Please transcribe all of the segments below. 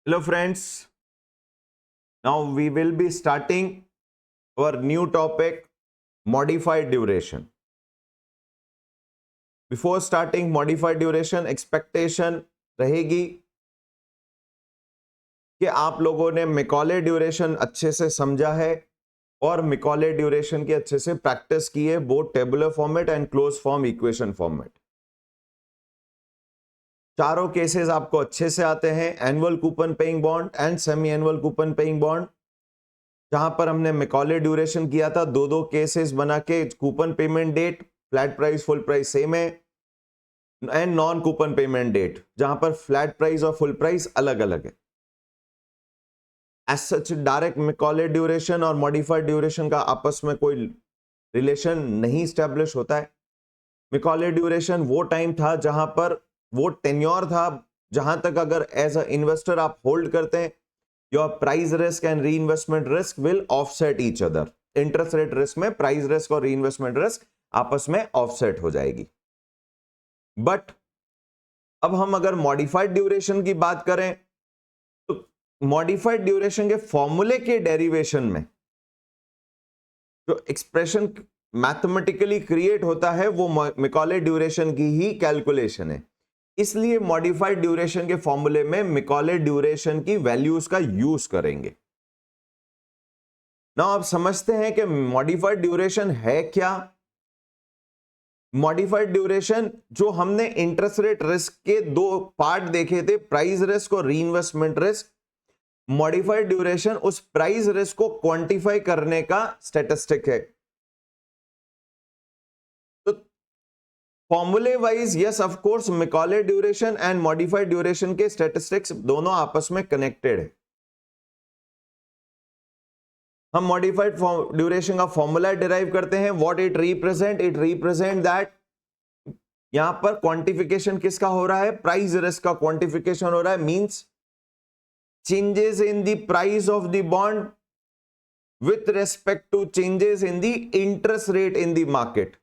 Hello friends, now we will be starting our new topic modified duration. Before starting modified duration, expectation रहेगी कि आप लोगों ने Macaulay duration अच्छे से समझा है और मैकॉले ड्यूरेशन की अच्छे से प्रैक्टिस की है both tabular format and close form equation format. चारों केसेस आपको अच्छे से आते हैं, annual coupon paying bond and semi annual coupon paying bond, जहां पर हमने मैकॉले ड्यूरेशन किया था दो केसेस बना के, coupon payment date, flat price full price same है, and non coupon payment date जहां पर फ्लैट प्राइस और फुल प्राइस अलग अलग है। As such direct Macaulay duration और मॉडिफाइड ड्यूरेशन का आपस में कोई रिलेशन नहीं स्टैब्लिश होता है। मैकॉले ड्यूरेशन वो टाइम था जहां पर वो टेन्योर था जहां तक अगर एज अ इन्वेस्टर आप होल्ड करते हैं, your price risk and re investment risk will offset each other. Interest rate risk में प्राइस रिस्क और री इन्वेस्टमेंट रिस्क आपस में ऑफसेट हो जाएगी। बट अब हम अगर मॉडिफाइड ड्यूरेशन की बात करें तो मॉडिफाइड ड्यूरेशन के फॉर्मूले के डेरिवेशन में जो एक्सप्रेशन मैथमेटिकली क्रिएट होता है वो मैकॉले ड्यूरेशन की ही कैलकुलेशन है। इसलिए मॉडिफाइड ड्यूरेशन के फॉर्मूले में मैकॉले ड्यूरेशन की वैल्यूज का यूज करेंगे। नाउ आप समझते हैं कि मॉडिफाइड ड्यूरेशन है क्या। मॉडिफाइड ड्यूरेशन जो हमने इंटरेस्ट रेट रिस्क के दो पार्ट देखे थे, प्राइस रिस्क और रीइन्वेस्टमेंट रिस्क, मॉडिफाइड ड्यूरेशन उस प्राइस रिस्क को क्वांटिफाई करने का स्टैटिस्टिक है। तो फॉर्मूले wise yes of course Macaulay duration and modified duration के स्टैटिस्टिक्स दोनों आपस में कनेक्टेड है। हम मॉडिफाइड ड्यूरेशन का फॉर्मूला डिराइव करते हैं। व्हाट इट रिप्रेजेंट दैट यहां पर क्वांटिफिकेशन किसका हो रहा है, प्राइस रिस्क का क्वांटिफिकेशन हो रहा है। Means changes in the price of the bond with respect to changes in the interest rate in the market.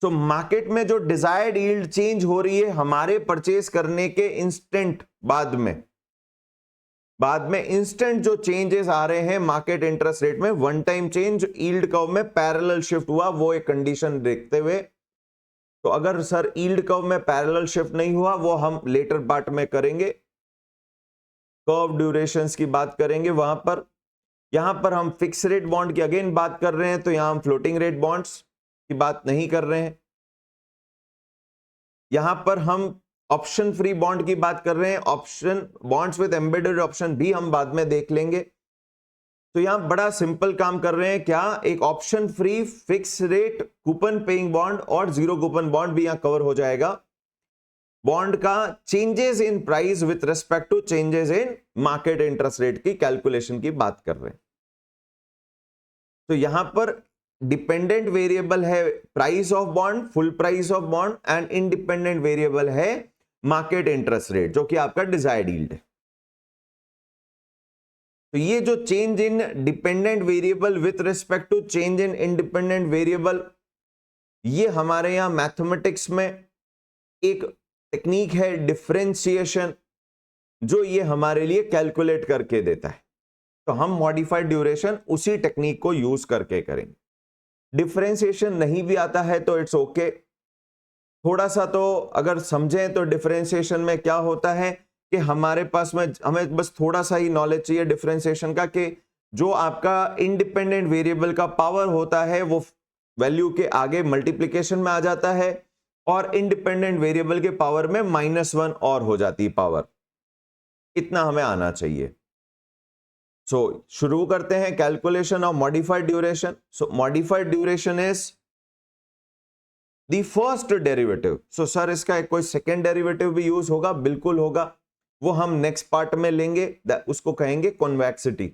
तो मार्केट में जो डिजायर्ड यील्ड चेंज हो रही है हमारे परचेज करने के इंस्टेंट बाद में इंस्टेंट जो चेंजेस आ रहे हैं मार्केट इंटरेस्ट रेट में, one time change yield curve में पैरेलल शिफ्ट हुआ, वो एक कंडीशन देखते हुए। तो अगर सर यील्ड कर्व में पैरेलल शिफ्ट नहीं हुआ वो हम लेटर पार्ट में करेंगे, कर्व ड्यूरेशंस की बात करेंगे वहां पर। यहां पर हम फिक्स रेट बॉन्ड की अगेन बात कर रहे हैं, तो यहां हम फ्लोटिंग रेट बॉन्ड्स की बात नहीं कर रहे हैं। यहां पर हम ऑप्शन फ्री बॉन्ड की बात कर रहे हैं, option bonds with embedded option भी हम बाद में देख लेंगे। तो यहां बड़ा सिंपल काम कर रहे हैं, क्या एक option free fix rate coupon paying bond और जीरो कूपन बॉन्ड भी यहां कवर हो जाएगा। बॉन्ड का changes in price with respect to changes in market interest rate की कैलकुलेशन की बात कर रहे हैं। तो यहां पर डिपेंडेंट वेरिएबल है price of bond, full price of bond, and independent variable है मार्केट इंटरेस्ट रेट जो कि आपका डिजायर्ड यील्ड है। तो ये जो change in dependent variable with respect to change in independent variable, ये हमारे यहां मैथमेटिक्स में एक टेक्निक है डिफरेंशिएशन, जो ये हमारे लिए कैलकुलेट करके देता है। तो हम मॉडिफाइड ड्यूरेशन उसी टेक्निक को यूज करके करेंगे। डिफरेंशिएशन नहीं भी आता है तो इट्स ओके, थोड़ा सा तो अगर समझें तो डिफरेंशिएशन में क्या होता है कि हमारे पास में हमें बस थोड़ा सा ही नॉलेज चाहिए डिफरेंशिएशन का, कि जो आपका इंडिपेंडेंट वेरिएबल का पावर होता है वो वैल्यू के आगे मल्टीप्लिकेशन में आ जाता है और इंडिपेंडेंट वेरिएबल के पावर में -1 और हो जाती है पावर। इतना हमें आना चाहिए। सो शुरू करते हैं calculation of modified duration. So modified duration is the first derivative. So sir इसका कोई सेकेंड डेरिवेटिव भी यूज होगा? बिल्कुल होगा, वो हम नेक्स्ट पार्ट में लेंगे, उसको कहेंगे कॉन्वेक्सिटी।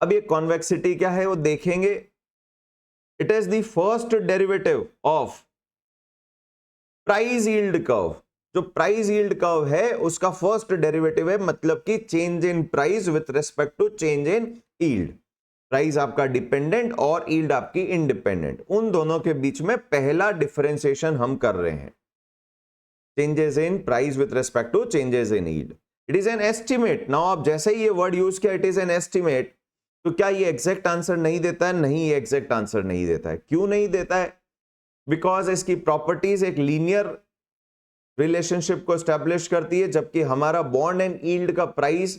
अब ये कॉन्वेक्सिटी क्या है वो देखेंगे। It is the first derivative of price yield curve. जो प्राइस यील्ड कर्व है उसका फर्स्ट डेरिवेटिव है, मतलब कि change in price with respect to change in yield. Price आपका डिपेंडेंट और यील्ड आपकी इंडिपेंडेंट, उन दोनों के बीच में पहला डिफरेंशिएशन हम कर रहे हैं, changes in price with respect to changes in yield. It is an estimate. Now आप जैसे ही ये वर्ड यूज किया, इट इज एन एस्टिमेट, तो क्या ये एग्जैक्ट आंसर नहीं देता है? नहीं, ये एग्जैक्ट आंसर नहीं देता है। क्यों नहीं देता है? बिकॉज इसकी प्रॉपर्टीज एक लीनियर रिलेशनशिप को एस्टेब्लिश करती है, जबकि हमारा बॉन्ड एंड यील्ड का प्राइस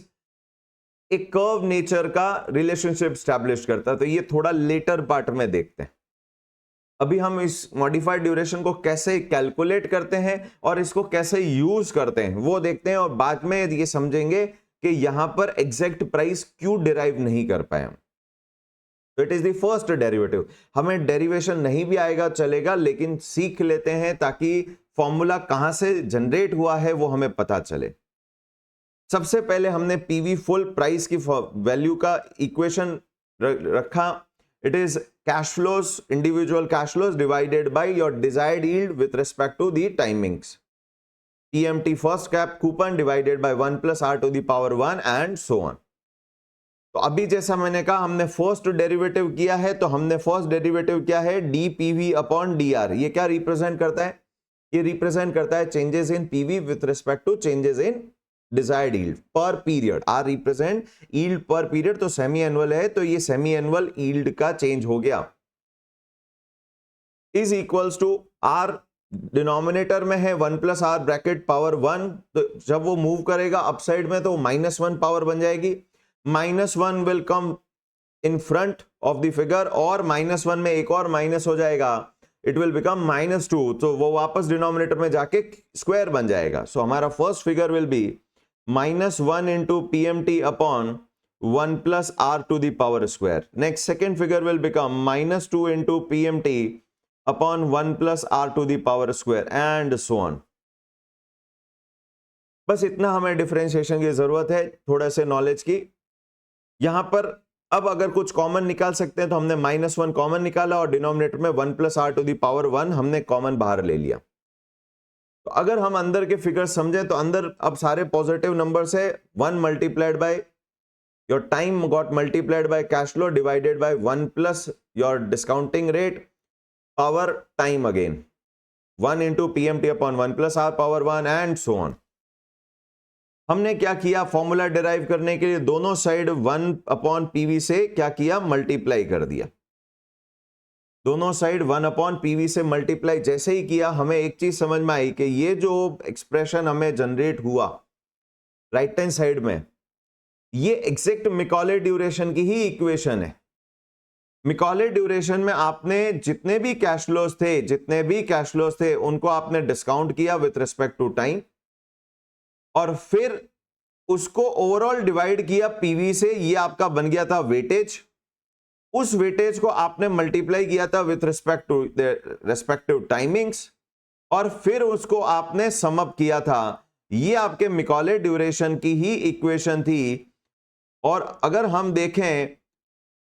एक कर्व नेचर का रिलेशनशिप एस्टेब्लिश करता है। तो ये थोड़ा लेटर पार्ट में देखते हैं। अभी हम इस मॉडिफाइड ड्यूरेशन को कैसे कैलकुलेट करते हैं और इसको कैसे यूज करते हैं वो देखते हैं, और बाद में ये समझेंगे कि यहां पर एग्जैक्ट प्राइस क्यों डिराइव नहीं कर पाए हम। तो it is the first derivative. हमें डेरिवेशन नहीं भी आएगा चलेगा, लेकिन सीख लेते हैं ताकि फॉर्मूला कहां से जनरेट हुआ है वो हमें पता चले। सबसे पहले हमने पीवी फुल प्राइस की वैल्यू का इक्वेशन रखा। It is cash flows, individual cash flows divided by your desired yield with respect to the timings. PMT first cap coupon divided by 1 + r to the power 1 and so on. तो अभी जैसा मैंने कहा हमने first derivative किया है, तो हमने फर्स्ट डेरिवेटिव क्या है? dPV upon dr। ये क्या रिप्रेजेंट करता है? ये रिप्रेजेंट करता है changes in PV with respect to changes in desired yield per period. R represent yield per period, तो सेमी एनुअल है, तो ये सेमी एनुअल यील्ड का चेंज हो गया। Is equals to r denominator में है 1 + r ब्रैकेट पावर 1, तो जब वो मूव करेगा अपसाइड में तो -1 पावर बन जाएगी। -1 will come in front of the figure, और -1 में एक और माइनस हो जाएगा, इट विल बिकम -2, तो वो वापस डिनोमिनेटर में जाके स्क्वायर बन जाएगा। सो हमारा first figure will be -1 into PMT upon 1 + r to the power square. Next, second figure will become -2 into PMT upon 1 + r to the power square and so on. बस इतना हमें डिफरेंशिएशन की जरूरत है, थोड़ा से नॉलेज की। यहां पर अब अगर कुछ कॉमन निकाल सकते हैं तो हमने -1 कॉमन निकाला और डिनोमिनेटर में 1 + r to the power 1 हमने कॉमन बाहर ले लिया। तो अगर हम अंदर के फिगर समझें तो अंदर अब सारे पॉजिटिव नंबर्स है। 1 multiplied by your time got multiplied by cash flow divided by 1 plus your discounting rate power time again 1 into PMT upon 1 + r power 1 and so on. हमने क्या किया? फॉर्मूला डिराइव करने के लिए दोनों साइड 1/PV से क्या किया? मल्टीप्लाई कर दिया। दोनों साइड 1/PV से मल्टीप्लाई जैसे ही किया, हमें एक चीज समझ में आई कि ये जो एक्सप्रेशन हमें जनरेट हुआ राइट हैंड साइड में, ये एग्जैक्ट मिकॉले ड्यूरेशन की ही इक्वेशन है। मिकॉले ड्यूरेशन में आपने जितने भी कैश फ्लोज थे उनको आपने डिस्काउंट किया विथ रिस्पेक्ट टू टाइम, और फिर उसको ओवरऑल डिवाइड किया पीवी से। ये आपका बन गया था वेटेज। उस वेटेज को आपने मल्टीप्लाई किया था with respect to respective timings, और फिर उसको आपने सम अप किया था। ये आपके मिकॉले ड्यूरेशन की ही इक्वेशन थी। और अगर हम देखें,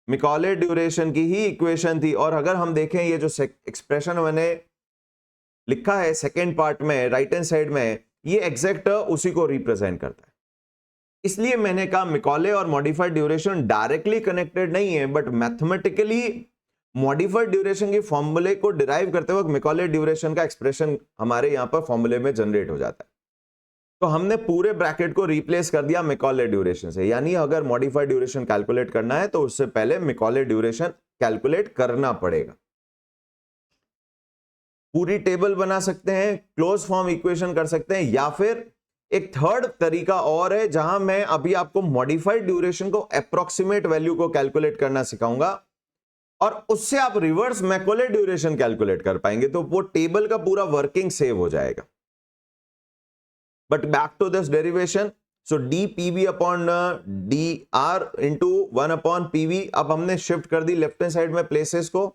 मिकॉले ड्यूरेशन की ही इक्वेशन थी, और अगर हम देखें ये जो एक्सप्रेशन मैंने लिखा है सेकेंड पार्ट में राइट हैंड साइड में, ये एग्जैक्ट उसी को रिप्रेजेंट करता है। इसलिए मैंने कहा मिकॉले और मॉडिफाइड ड्यूरेशन डायरेक्टली कनेक्टेड नहीं है, बट मैथमेटिकली मॉडिफाइड ड्यूरेशन की फॉर्मूले को डिराइव करते वक्त मिकॉले ड्यूरेशन का एक्सप्रेशन हमारे यहां पर फॉर्मूले में जनरेट हो जाता है। तो हमने पूरे ब्रैकेट को रिप्लेस कर दिया मिकॉले ड्यूरेशन से। यानी अगर मॉडिफाइड ड्यूरेशन कैलकुलेट करना है तो उससे पहले मिकॉले ड्यूरेशन कैलकुलेट करना पड़ेगा। पूरी टेबल बना सकते हैं, क्लोज फॉर्म इक्वेशन कर सकते हैं, या फिर एक थर्ड तरीका और है जहां मैं अभी आपको मॉडिफाइड ड्यूरेशन को अप्रोक्सीमेट वैल्यू को कैलकुलेट करना सिखाऊंगा, और उससे आप रिवर्स मैकॉले ड्यूरेशन कैलकुलेट कर पाएंगे। तो वो टेबल का पूरा वर्किंग सेव हो जाएगा। But back to this derivation, so dPV upon dr into 1/PV। अब हमने शिफ्ट कर दी लेफ्ट हैंड साइड में प्लेसेस को,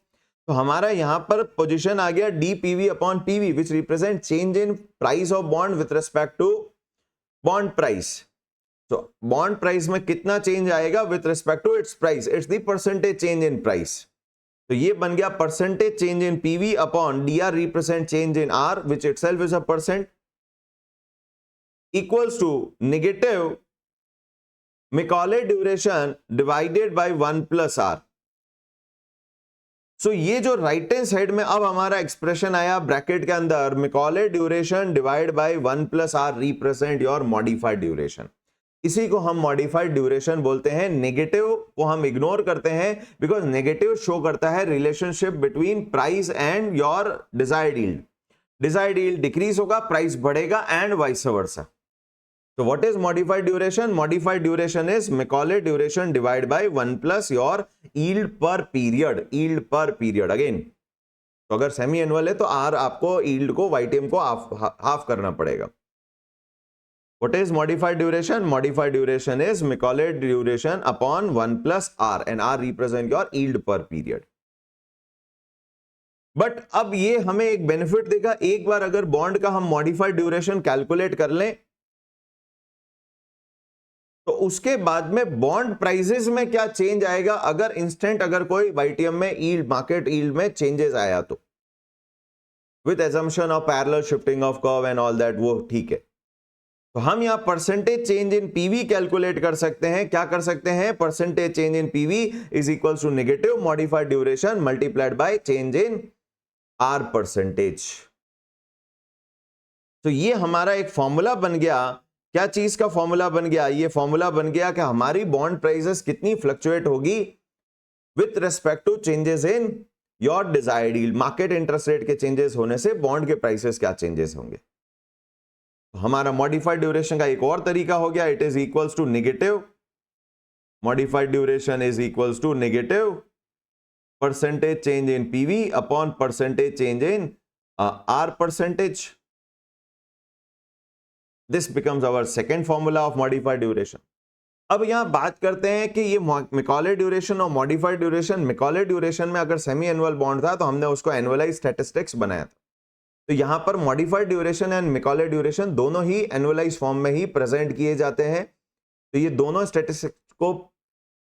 तो हमारा यहां पर पोजीशन आ गया dPV upon PV which represent change in price of bond with respect to bond price. तो बॉन्ड प्राइस में कितना चेंज आएगा with respect to its price, it's the percentage change in price. तो ये बन गया percentage change in PV upon dr represent change in r which itself is a percent, equals to negative Macaulay duration divided by 1 + r। So ये जो right hand side में अब हमारा expression आया ब्रैकेट के अंदर, Macaulay duration divide by 1 plus r represent your modified duration. इसी को हम मॉडिफाइड ड्यूरेशन बोलते हैं। नेगेटिव को हम इग्नोर करते हैं बिकॉज नेगेटिव शो करता है relationship between price and your desired yield. Desired yield decrease होगा, प्राइस बढ़ेगा and vice versa. So what is modified duration? Modified duration is Macaulay duration divided by 1 plus your yield per period. Yield per period again. तो अगर semi annual है तो are आपको yield को YTM को half करना पड़ेगा। What is modified duration? Modified duration is Macaulay duration upon 1 plus R and R represent your yield per period. But अब ये हमें एक बेनिफिट देगा, एक बार अगर बॉन्ड का हम मॉडिफाइड ड्यूरेशन कैलकुलेट कर लें तो उसके बाद में बॉन्ड प्राइसेस में क्या चेंज आएगा अगर इंस्टेंट अगर कोई वाईटीएम में यील्ड मार्केट यील्ड में चेंजेस आया तो, with assumption of parallel shifting of curve and all that, वो ठीक है। तो हम यहां percentage change in PV calculate कर सकते हैं। क्या कर सकते हैं? Percentage change in PV is equal to negative modified duration multiplied by change in r percentage. तो ये हमारा एक फॉर्मूला बन गया। क्या चीज का फॉर्मूला बन गया? ये फॉर्मूला बन गया कि हमारी बॉन्ड प्राइसेस कितनी फ्लक्चुएट होगी with respect to changes in your desired yield. Market interest rate के चेंजेस होने से बॉन्ड के प्राइसेस क्या चेंजेस होंगे। तो हमारा मॉडिफाइड ड्यूरेशन का एक और तरीका हो गया, it is equals to negative modified duration is equals to negative percentage change in PV upon percentage change in r percentage. This becomes our second formula of modified duration. अब यहां बात करते हैं कि ये Macaulay ड्यूरेशन और modified duration. Macaulay duration में अगर सेमी एनुअल बॉन्ड था तो हमने उसको एनुअलाइज स्टैटिस्टिक्स बनाया था। तो यहां पर modified duration and Macaulay duration दोनों ही एनुअलाइज फॉर्म में ही प्रेजेंट किए जाते हैं। तो ये दोनों स्टैटिस्टिक्स को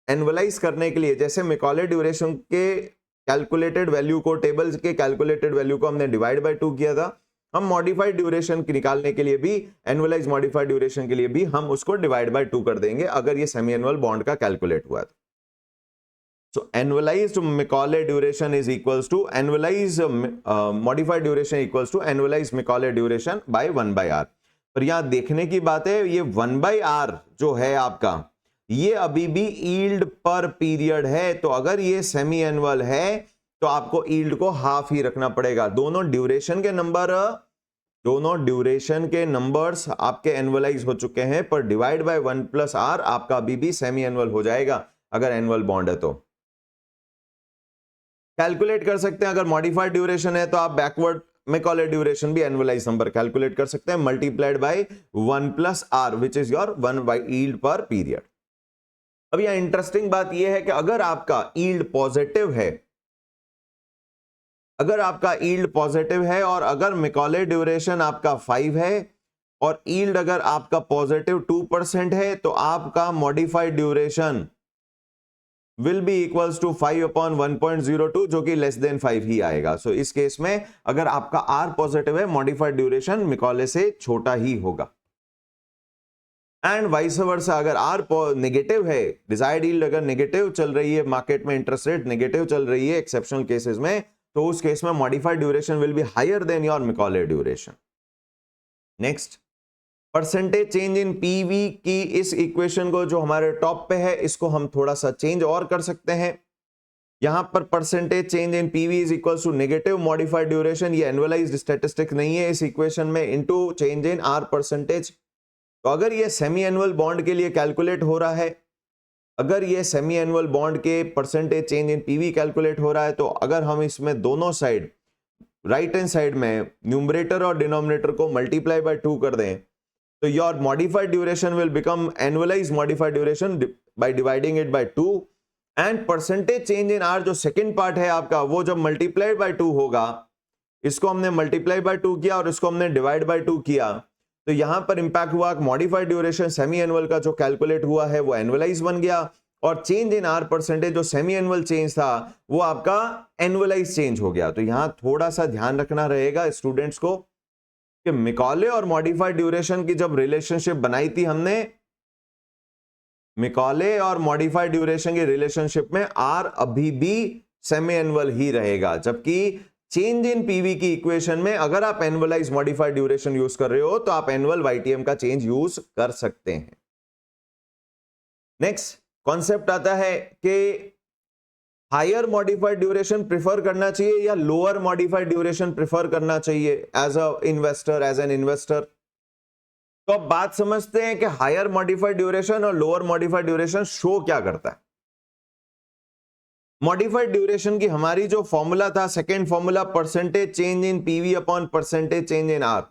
एनुअलाइज करने के लिए, जैसे Macaulay ड्यूरेशन के कैलकुलेटेड वैल्यू को, टेबल्स के कैलकुलेटेड वैल्यू को हमने डिवाइड बाय 2 किया था, हम मॉडिफाइड ड्यूरेशन निकालने के लिए भी, एनुअलाइज मॉडिफाइड ड्यूरेशन के लिए भी हम उसको डिवाइड बाय 2 कर देंगे अगर ये सेमी एनुअल बॉन्ड का कैलकुलेट हुआ तो। So annualized Macaulay duration is equals to annualize modified duration equals annualize Macaulay duration by 1 by R. पर यहां देखने की बात है, ये 1 बाय आर जो है आपका, ये अभी भी यील्ड पर पीरियड है। तो अगर ये सेमी एनुअल है तो आपको यील्ड को हाफ ही रखना पड़ेगा। दोनों ड्यूरेशन के नंबर्स आपके एनुअलाइज हो चुके हैं, पर डिवाइड बाय 1 प्लस आर आपका अभी भी सेमी एनुअल हो जाएगा अगर एनुअल बॉन्ड है तो। कैलकुलेट कर सकते हैं, अगर मॉडिफाइड ड्यूरेशन है तो आप बैकवर्ड Macaulay ड्यूरेशन भी एनुअलाइज नंबर कैलकुलेट कर सकते हैं, multiplied by 1 plus r which is your 1 by yield per period. अब यहां इंटरेस्टिंग बात यह है कि अगर आपका यील्ड पॉजिटिव है, और अगर Macaulay ड्यूरेशन आपका 5 है और यील्ड अगर आपका पॉजिटिव 2% है, तो आपका modified duration will be equals to 5 upon 1.02 जो कि लेस देन 5 ही आएगा। सो इस केस में अगर आपका आर पॉजिटिव है, मॉडिफाइड ड्यूरेशन Macaulay से छोटा ही होगा। एंड वाइस वर्सा, अगर आर नेगेटिव है, डिजायर्ड यील्ड अगर नेगेटिव चल रही है, मार्केट में इंटरेस्ट रेट नेगेटिव चल रही है एक्सेप्शनल केसेस में, तो उस केस में modified duration will be higher than your Macaulay duration. Next, percentage change in PV की इस इक्वेशन को जो हमारे टॉप पे है, इसको हम थोड़ा सा चेंज और कर सकते हैं। यहां पर percentage change in PV is equal to negative modified duration, ये एनुअलाइज्ड स्टैटिस्टिक नहीं है इस इक्वेशन में, into change in r percentage. तो अगर ये सेमी एनुअल बॉन्ड के लिए कैलकुलेट हो रहा है, अगर ये सेमी एनुअल बॉन्ड के percentage change in PV calculate हो रहा है, तो अगर हम इसमें दोनों साइड, राइट हैंड साइड में न्यूमरेटर और डिनोमिनेटर को मल्टीप्लाई बाय 2 कर दें, तो your modified duration will become annualised modified duration by dividing it by 2, and percentage change in are जो सेकंड पार्ट है आपका, वो जब मल्टीप्लाइड बाय 2 होगा, इसको हमने मल्टीप्लाई बाय 2 किया और इसको हमने डिवाइड बाय 2 किया, तो यहां पर इंपैक्ट हुआ मॉडिफाइड ड्यूरेशन सेमी एनुअल का जो कैलकुलेट हुआ है वो एनुअलाइज बन गया, और चेंज इन आर परसेंटेज जो सेमी एनुअल चेंज था वो आपका एनुअलाइज चेंज हो गया। तो यहां थोड़ा सा ध्यान रखना रहेगा स्टूडेंट्स को कि Macaulay और मॉडिफाइड ड्यूरेशन की जब रिलेशनशिप बनाई थी हमने, Macaulay और मॉडिफाइड ड्यूरेशन की रिलेशनशिप में आर अभी भी सेमी एनुअल ही रहेगा, जबकि चेंज इन पीवी की इक्वेशन में अगर आप एनुअलाइज मॉडिफाइड ड्यूरेशन यूज कर रहे हो तो आप एनुअल वाईटीएम का चेंज यूज कर सकते हैं। नेक्स्ट कॉन्सेप्ट आता है कि हायर मॉडिफाइड ड्यूरेशन प्रिफर करना चाहिए या लोअर मॉडिफाइड ड्यूरेशन प्रिफर करना चाहिए as a investor, as an investor. तो अब बात समझते हैं कि हायर मॉडिफाइड ड्यूरेशन और लोअर मॉडिफाइड ड्यूरेशन शो क्या करता है। मॉडिफाइड ड्यूरेशन की हमारी जो फॉर्मूला था, second formula, percentage change in PV upon percentage change in are,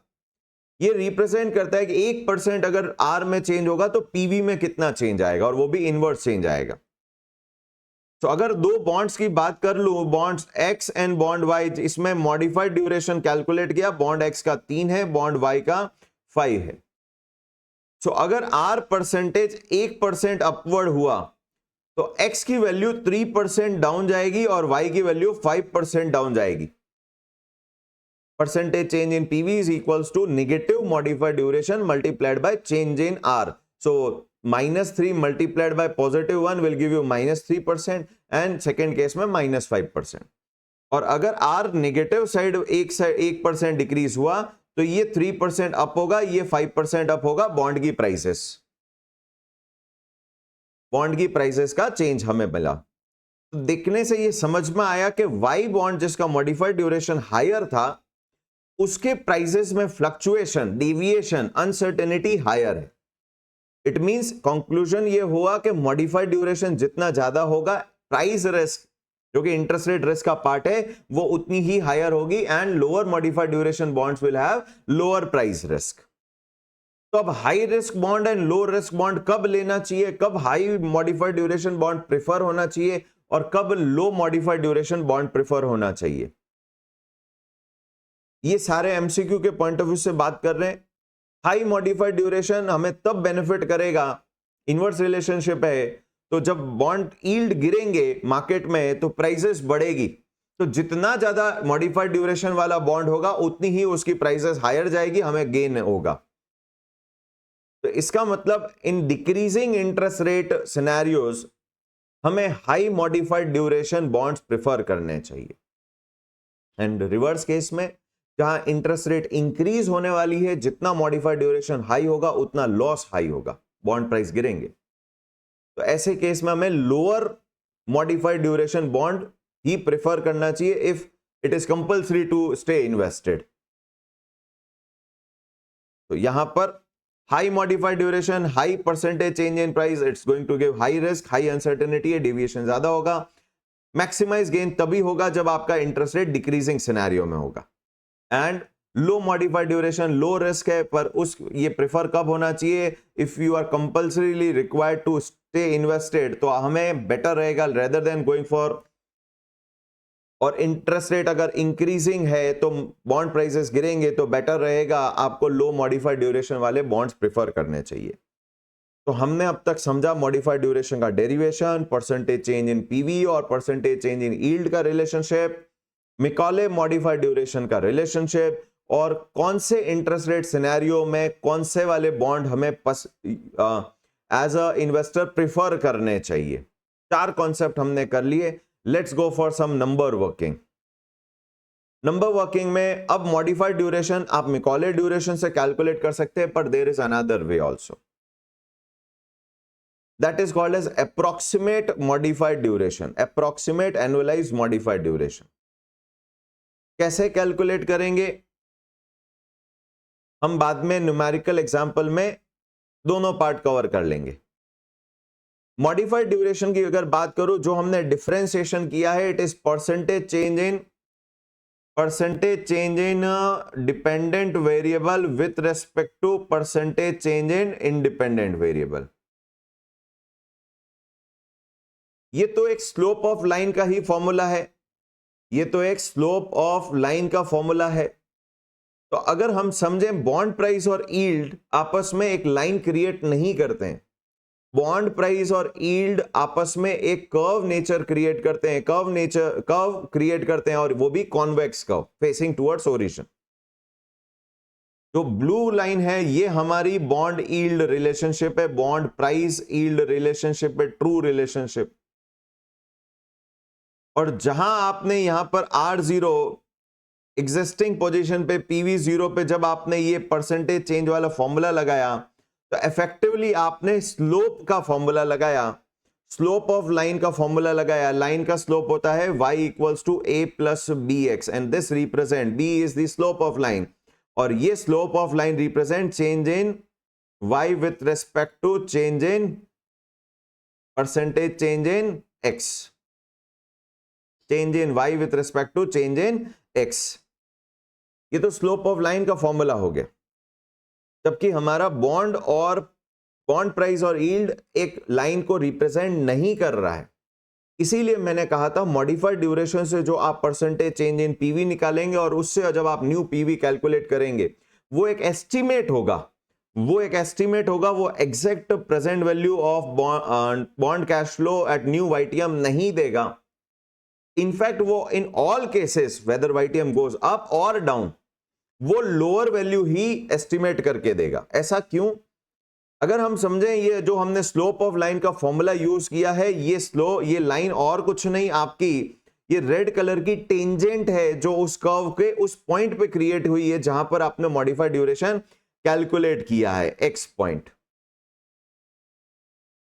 ये रिप्रेजेंट करता है कि 1% अगर आर में चेंज होगा तो पीवी में कितना चेंज आएगा, और वो भी इनवर्स चेंज आएगा। तो अगर दो बॉन्ड्स की बात कर लूं, bonds X and bond Y, इसमें मॉडिफाइड ड्यूरेशन कैलकुलेट किया, बॉन्ड एक्स का 3 है, बॉन्ड वाई का 5 है। तो अगर आर परसेंटेज 1% अपवर्ड हुआ तो एक्स की वैल्यू 3% डाउन जाएगी और वाई की वैल्यू 5% डाउन जाएगी। Percentage change in PV is equals to negative modified duration multiplied by change in r. So -3 multiplied by +1 will give you -3% and second case में -5%। और अगर आर नेगेटिव साइड 1% डिक्रीज हुआ तो ये 3% up होगा, ये 5% up होगा। बॉन्ड की प्राइसेस का चेंज हमें मिला। तो देखने से ये समझ में आया कि वाई बॉन्ड जिसका मॉडिफाइड ड्यूरेशन हायर था उसके प्राइसेस में फ्लक्चुएशन, डेविएशन, अनसर्टेनिटी हायर है। इट मींस कंक्लूजन ये हुआ कि मॉडिफाइड ड्यूरेशन जितना ज्यादा होगा, प्राइस रिस्क जो कि इंटरेस्ट रेट रिस्क का पार्ट है वो उतनी ही हायर होगी, and lower modified duration bonds will have lower price risk. तो अब high risk bond and low risk bond कब लेना चाहिए, कब high modified duration bond prefer होना चाहिए और कब लो मॉडिफाइड ड्यूरेशन बॉन्ड प्रेफर होना चाहिए, ये सारे एमसीक्यू के पॉइंट ऑफ व्यू से बात कर रहे हैं। हाई मॉडिफाइड ड्यूरेशन हमें तब बेनिफिट करेगा, इनवर्स रिलेशनशिप है, तो जब बॉन्ड यील्ड गिरेंगे मार्केट में तो प्राइसेस बढ़ेगी। तो जितना ज्यादा मॉडिफाइड ड्यूरेशन वाला बॉन्ड होगा उतनी ही उसकी प्राइसेस हायर जाएगी, हमें गेन होगा। तो इसका मतलब in decreasing interest rate scenarios हमें high modified duration bonds prefer करने चाहिए, एंड रिवर्स केस में जहां इंटरेस्ट रेट इंक्रीज होने वाली है, जितना मॉडिफाइड ड्यूरेशन हाई होगा उतना लॉस हाई होगा, बॉन्ड प्राइस गिरेंगे। तो ऐसे केस में हमें लोअर मॉडिफाइड ड्यूरेशन बॉन्ड ही प्रेफर करना चाहिए if it is compulsory to stay invested. तो यहां पर high modified duration, high percentage change in price, it's going to give high risk, high uncertainty है, डेविएशन ज्यादा होगा। मैक्सिमाइज गेन तभी होगा जब आपका इंटरेस्ट रेट डिक्रीजिंग सिनेरियो में होगा। And low modified duration low risk है, पर उस ये प्रेफर कब होना चाहिए, if you are compulsorily required to stay invested, तो हमें बेटर रहेगा रेदर देन गोइंग फॉर, और इंटरेस्ट रेट अगर इंक्रीजिंग है तो बॉन्ड प्राइसेस गिरेंगे, तो बेटर रहेगा आपको लो मॉडिफाइड ड्यूरेशन वाले बॉन्ड्स प्रेफर करने चाहिए। तो हमने अब तक समझा मॉडिफाइड ड्यूरेशन का derivation, percentage change in PV और परसेंटेज चेंज इन यील्ड का रिलेशनशिप, मिकॉले मॉडिफाइड ड्यूरेशन का रिलेशनशिप, और कौन से इंटरेस्ट रेट सिनेरियो में कौन से वाले बॉन्ड हमें एज अ इन्वेस्टर प्रिफर करने चाहिए। 4 कॉन्सेप्ट हमने कर लिए। Let's go for some number working. Number working में अब मॉडिफाइड ड्यूरेशन आप मिकॉले ड्यूरेशन से कैलकुलेट कर सकते हैं, पर there is another way also, that is called as approximate modified duration, approximate annualized modified duration. कैसे कैलकुलेट करेंगे हम बाद में न्यूमेरिकल एग्जांपल में दोनों पार्ट कवर कर लेंगे। मॉडिफाइड ड्यूरेशन की अगर बात करूं, जो हमने डिफरेंशिएशन किया है, it is percentage change in dependent variable with respect to percentage change in independent variable. ये तो एक स्लोप ऑफ लाइन का ही फॉर्मूला है, ये तो एक स्लोप ऑफ लाइन का फॉर्मूला है। तो अगर हम समझें बॉन्ड प्राइस और यील्ड आपस में एक लाइन क्रिएट नहीं करते हैं, बॉन्ड प्राइस और यील्ड आपस में एक कर्व नेचर क्रिएट करते हैं, कर्व क्रिएट करते हैं, और वो भी convex curve facing towards origin. जो ब्लू लाइन है ये हमारी बॉन्ड यील्ड रिलेशनशिप है, बॉन्ड प्राइस यील्ड रिलेशनशिप है, ट्रू रिलेशनशिप। और जहां आपने यहां पर R0 एग्जिस्टिंग पोजीशन पे PV0 पे जब आपने ये परसेंटेज चेंज वाला फॉर्मूला लगाया तो इफेक्टिवली आपने स्लोप का फॉर्मूला लगाया, स्लोप ऑफ लाइन का फॉर्मूला लगाया। लाइन का स्लोप होता है y equals to a plus bx and this represent b is the slope of line, और ये slope of line represent change in y with respect to change in percentage change in x, change in y with respect to change in x। ये तो slope of line का formula हो गया, जबकि हमारा bond और बॉन्ड प्राइस और yield एक लाइन को रिप्रेजेंट नहीं कर रहा है। इसीलिए मैंने कहा था मॉडिफाइड ड्यूरेशन से जो आप परसेंटेज चेंज इन पीवी निकालेंगे और उससे जब आप न्यू पीवी कैलकुलेट करेंगे वो एक एस्टिमेट होगा, वो exact present value of bond cash flow at new YTM नहीं देगा। इनफैक्ट वो in all cases whether YTM goes up और डाउन वो लोअर वैल्यू ही एस्टिमेट करके देगा। ऐसा क्यों? अगर हम समझें ये जो हमने स्लोप ऑफ लाइन का फॉर्मूला यूज किया है, ये लाइन और कुछ नहीं आपकी ये रेड कलर की टेंजेंट है जो उस कर्व के उस पॉइंट पे क्रिएट हुई है जहां पर आपने मॉडिफाइड ड्यूरेशन कैलकुलेट किया है, एक्स पॉइंट।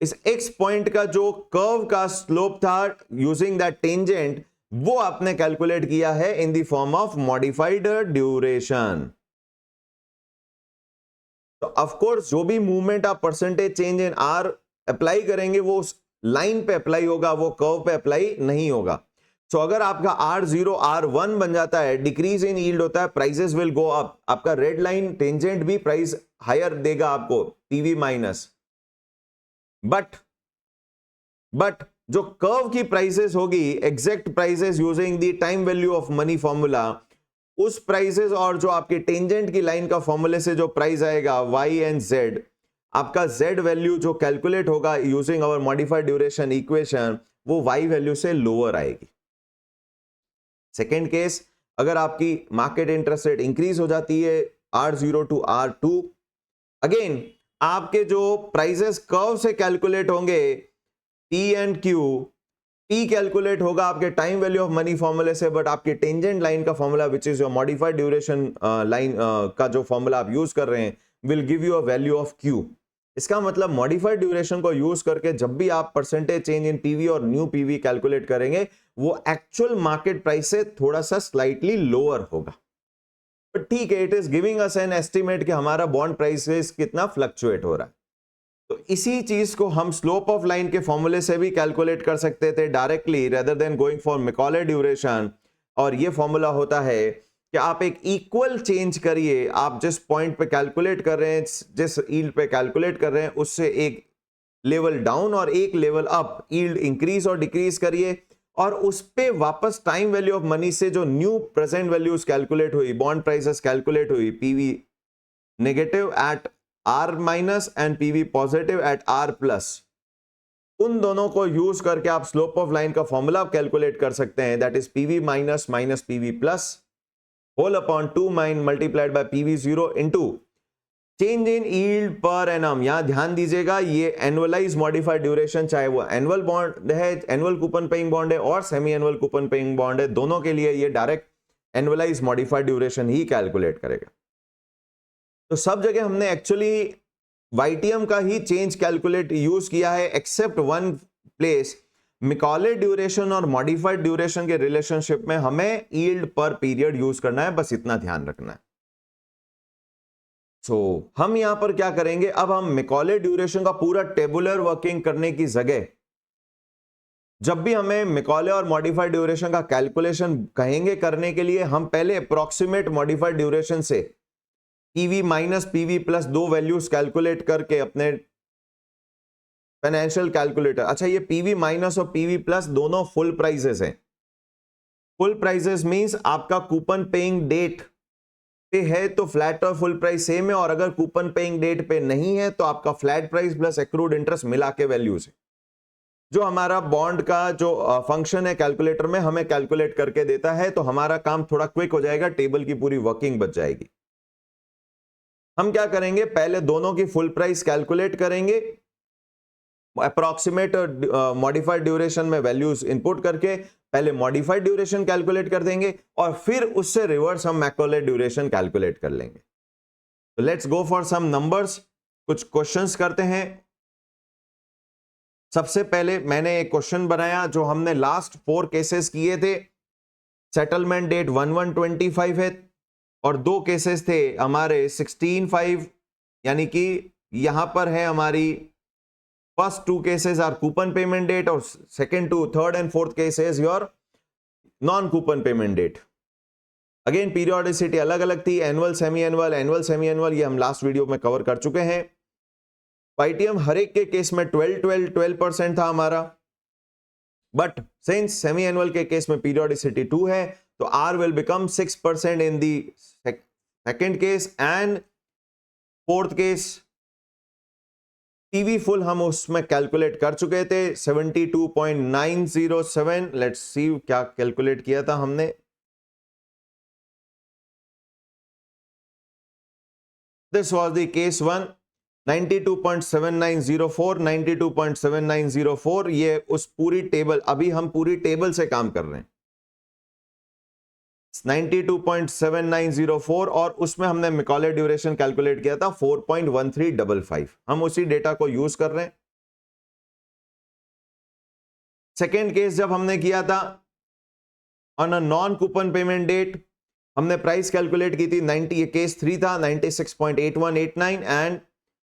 इस एक्स पॉइंट का जो कर्व का स्लोप था यूजिंग दैट टेंजेंट वो आपने कैलकुलेट किया है in the form of modified duration. तो ऑफ कोर्स जो भी मूवमेंट आप percentage change in are apply करेंगे वो उस लाइन पे अप्लाई होगा, वो कर्व पे अप्लाई नहीं होगा। सो अगर आपका R0 R1 बन जाता है, डिक्रीज इन यील्ड होता है, प्राइसेस विल गो अप, आपका रेड लाइन टेंजेंट भी प्राइस हायर देगा आपको पीवी माइनस। बट जो कर्व की प्राइसेस होगी exact prices using the time value of money formula, उस प्राइसेस और जो आपके टेंजेंट की लाइन का फॉर्मूले से जो प्राइस आएगा y एंड z, आपका z वैल्यू जो कैलकुलेट होगा using our modified duration equation वो y वैल्यू से लोअर आएगी। सेकेंड केस, अगर आपकी मार्केट इंटरेस्ट रेट इंक्रीज हो जाती है R0 टू R2, अगेन आपके जो प्राइसेस कर्व से कैलकुलेट होंगे P and Q, P calculate होगा आपके टाइम वैल्यू ऑफ मनी फॉर्मूले से, बट आपके टेंजेंट लाइन का formula which is your modified duration line का जो फॉर्मूला आप यूज कर रहे हैं will give you a value of Q। इसका मतलब मॉडिफाइड ड्यूरेशन को यूज करके जब भी आप परसेंटेज चेंज इन पीवी और न्यू पीवी कैलकुलेट करेंगे वो एक्चुअल मार्केट प्राइस से थोड़ा सा स्लाइटली लोअर होगा, बट ठीक है, it is giving us an estimate कि हमारा बॉन्ड प्राइस कितना फ्लक्चुएट हो रहा है। तो इसी चीज को हम स्लोप ऑफ लाइन के फॉर्मूले से भी कैलकुलेट कर सकते थे directly rather than going for Macaulay duration. और ये फॉर्मूला होता है कि आप एक इक्वल चेंज करिए, आप जिस पॉइंट पे कैलकुलेट कर रहे हैं, जिस यील्ड पे कैलकुलेट कर रहे हैं उससे एक लेवल डाउन और एक लेवल अप यील्ड इंक्रीज और डिक्रीज करिए, और उस पे वापस टाइम वैल्यू ऑफ मनी से जो न्यू प्रेजेंट वैल्यूज कैलकुलेट हुई, बॉन्ड प्राइसेस कैलकुलेट हुई, PV negative at R minus and PV positive at R plus, उन दोनों को यूज करके आप स्लोप ऑफ लाइन का फॉर्मूला कैलकुलेट कर सकते हैं, that is PV minus minus PV plus whole upon 2 multiplied by PV0 into change in yield per annum. यहां ध्यान दीजिएगा ये एनुअलाइज मॉडिफाइड ड्यूरेशन, चाहे वो एनुअल बॉन्ड है, एनुअल कूपन पेइंग बॉन्ड है और semi annual coupon paying bond है, दोनों के लिए ये डायरेक्ट एनुअलाइज मॉडिफाइड ड्यूरेशन ही कैलकुलेट करेगा। तो सब जगह हमने एक्चुअली वाईटीएम का ही चेंज कैलकुलेट यूज किया है except one place, Macaulay duration और मॉडिफाइड ड्यूरेशन के रिलेशनशिप में हमें यील्ड पर पीरियड यूज करना है, बस इतना ध्यान रखना है। सो हम यहां पर क्या करेंगे, अब हम मैकॉले ड्यूरेशन का पूरा टेबुलर वर्किंग करने की जगह जब भी हमें मैकॉले और मॉडिफाइड ड्यूरेशन का कैलकुलेशन कहेंगे करने के लिए, हम पहले अप्रोक्सीमेट मॉडिफाइड ड्यूरेशन से पीवी माइनस पीवी प्लस दो वैल्यूज कैलकुलेट करके अपने फाइनेंशियल कैलकुलेटर, अच्छा ये पीवी माइनस और पीवी प्लस दोनों फुल प्राइसेस हैं। फुल प्राइसेस मींस आपका कूपन पेइंग डेट पे है तो फ्लैट और फुल प्राइस सेम है, और अगर कूपन पेइंग डेट पे नहीं है तो आपका flat price plus accrued interest मिला के वैल्यूज है, जो हमारा बॉन्ड का जो फंक्शन है कैलकुलेटर में हमें कैलकुलेट करके देता है। तो हमारा काम थोड़ा क्विक हो जाएगा, टेबल की पूरी वर्किंग बच जाएगी। हम क्या करेंगे, पहले दोनों की फुल प्राइस कैलकुलेट करेंगे, अप्रोक्सीमेट मॉडिफाइड ड्यूरेशन में वैल्यूज इनपुट करके पहले मॉडिफाइड ड्यूरेशन कैलकुलेट कर देंगे और फिर उससे रिवर्स हम मैकॉले ड्यूरेशन कैलकुलेट कर लेंगे। तो let's go for some numbers, कुछ क्वेश्चंस करते हैं। सबसे पहले मैंने एक क्वेश्चन बनाया जो हमने लास्ट 4 केसेस किए थे। सेटलमेंट डेट 11/25 है और 2 केसेस थे हमारे 16/5, यानी कि यहां पर है हमारी first 2 cases are coupon payment date और second to third and fourth cases your non coupon payment date. Again periodicity अलग अलग थी, एनुअल सेमी एनुअल, ये हम लास्ट वीडियो में कवर कर चुके हैं। वाईटीएम हर एक के केस में 12% था हमारा, बट सिंस सेमी एनुअल के केस में पीरियोडिसिटी 2 है तो R will become 6% in the second case and fourth case. PV full हम उसमें कैलकुलेट कर चुके थे 72.907। लेट्स सी क्या कैलकुलेट किया था हमने। This was the case 1, 92.7904, 92.7904। ये उस पूरी टेबल, अभी हम पूरी टेबल से काम कर रहे हैं। 92.7904 और उसमें हमने मैकॉले ड्यूरेशन कैलकुलेट किया था 4.1355। हम उसी डेटा को यूज कर रहे हैं। सेकेंड केस जब हमने किया था on a non coupon payment date, हमने प्राइस कैलकुलेट की थी 90, ये केस 3 था, 96.8189 एंड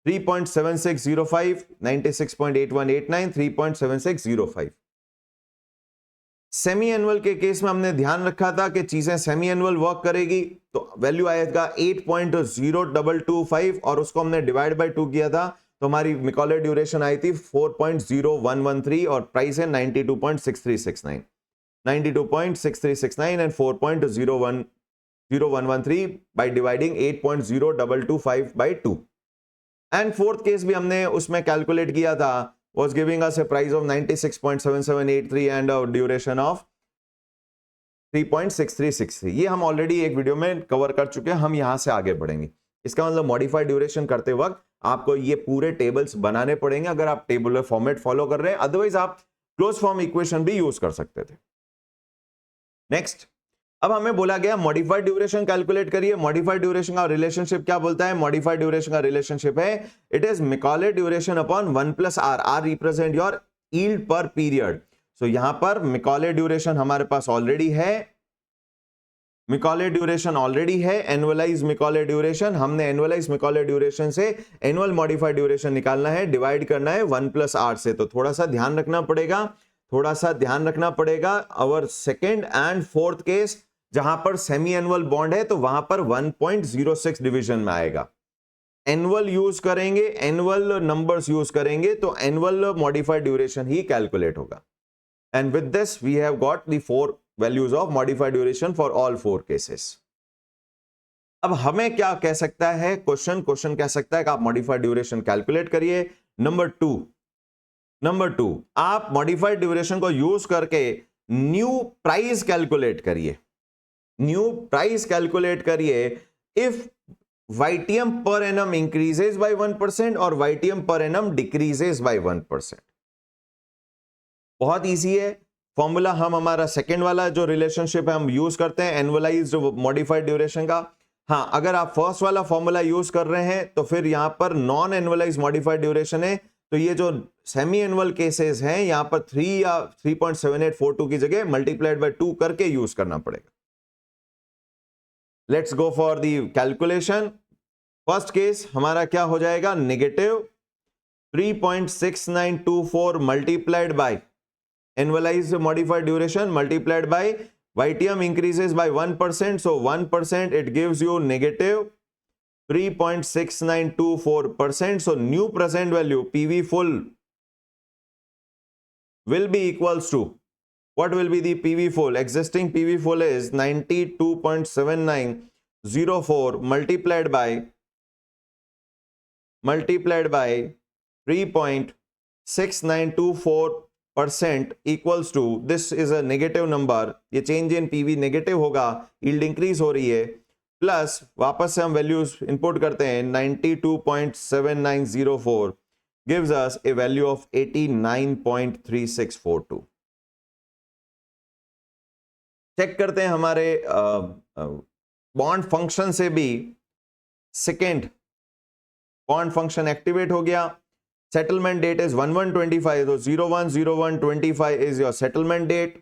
3.7605, 96.8189, 3.7605। सेमी एनुअल के केस में हमने ध्यान रखा था कि चीजें सेमी एनुअल वर्क करेगी तो वैल्यू आएगा 8.0225 और उसको हमने डिवाइड बाय 2 किया था तो हमारी मैकॉले ड्यूरेशन आई थी 4.0113 और प्राइस है 92.6369, 92.6369 and 4.0113 by dividing 8.0225 by 2। And fourth case भी हमने उसमें कैलकुलेट किया था, was giving us a price of 96.7783 and a duration of 3.6363। ये हम ऑलरेडी एक वीडियो में कवर कर चुके हैं, हम यहां से आगे बढ़ेंगे। इसका मतलब मॉडिफाइड ड्यूरेशन करते वक्त आपको ये पूरे टेबल्स बनाने पड़ेंगे अगर आप टेबुलर फॉर्मेट फॉलो कर रहे हैं, अदरवाइज आप क्लोज फॉर्म इक्वेशन भी यूज कर सकते थे। नेक्स्ट, अब हमें बोला गया मॉडिफाइड ड्यूरेशन कैलकुलेट करिए। मॉडिफाइड ड्यूरेशन का रिलेशनशिप क्या बोलता है? मॉडिफाइड ड्यूरेशन का रिलेशनशिप है it is Macaulay duration upon 1 plus R. R represent your yield per period. So यहां पर मैकॉले ड्यूरेशन हमारे पास ऑलरेडी है, मैकॉले ड्यूरेशन ऑलरेडी है, एनुअलाइज मैकॉले ड्यूरेशन। हमने एनुअलाइज मैकॉले ड्यूरेशन से एनुअल मॉडिफाइड ड्यूरेशन निकालना है, डिवाइड करना है 1 प्लस आर से। तो थोड़ा सा ध्यान रखना पड़ेगा, our second and fourth case जहां पर सेमी एनुअल बॉन्ड है तो वहां पर 1.06 डिवीजन में आएगा। एनुअल यूज करेंगे, एनुअल नंबर्स यूज करेंगे तो एनुअल मॉडिफाइड ड्यूरेशन ही कैलकुलेट होगा। And with this we have got the 4 values of modified duration for all 4 cases. अब हमें क्या कह सकता है क्वेश्चन कह सकता है कि आप मॉडिफाइड ड्यूरेशन कैलकुलेट करिए। नंबर टू, आप मॉडिफाइड ड्यूरेशन को यूज करके न्यू प्राइस कैलकुलेट करिए। If YTM per annum increases by 1% और YTM per annum decreases by 1%। बहुत इजी है फॉर्मूला। हम हमारा सेकेंड वाला जो रिलेशनशिप है हम यूज करते हैं एनुअलाइज्ड मॉडिफाइड ड्यूरेशन का। हाँ, अगर आप फर्स्ट वाला फॉर्मूला यूज कर रहे हैं तो फिर यहां पर नॉन एनुअलाइज्ड मॉडिफाइड ड्यूरेशन है, तो ये जो सेमी एनुअल केसेस हैं यहां पर 3 या 3.7842 की जगह मल्टीप्लाइड बाय 2 करके यूज करना पड़ेगा। Let's go for the calculation. First case हमारा क्या हो जाएगा? Negative 3.6924 multiplied by annualised modified duration multiplied bye YTM increases by 1%, so 1% it gives you negative 3.6924%. So new present value PV full will be equals to, what will be the PV full? Existing PV full is 92.7904 multiplied by 3.6924% equals to, this is a negative number, ये change in PV negative होगा, yield increase हो रही है, plus वापस से हम values input करते हैं 92.7904 gives us a value of 89.3642। Check करते हैं हमारे बॉन्ड फंक्शन से भी। सेकेंड बॉन्ड फंक्शन एक्टिवेट हो गया। सेटलमेंट डेट इज 1125, तो 01/01/25 is your settlement date.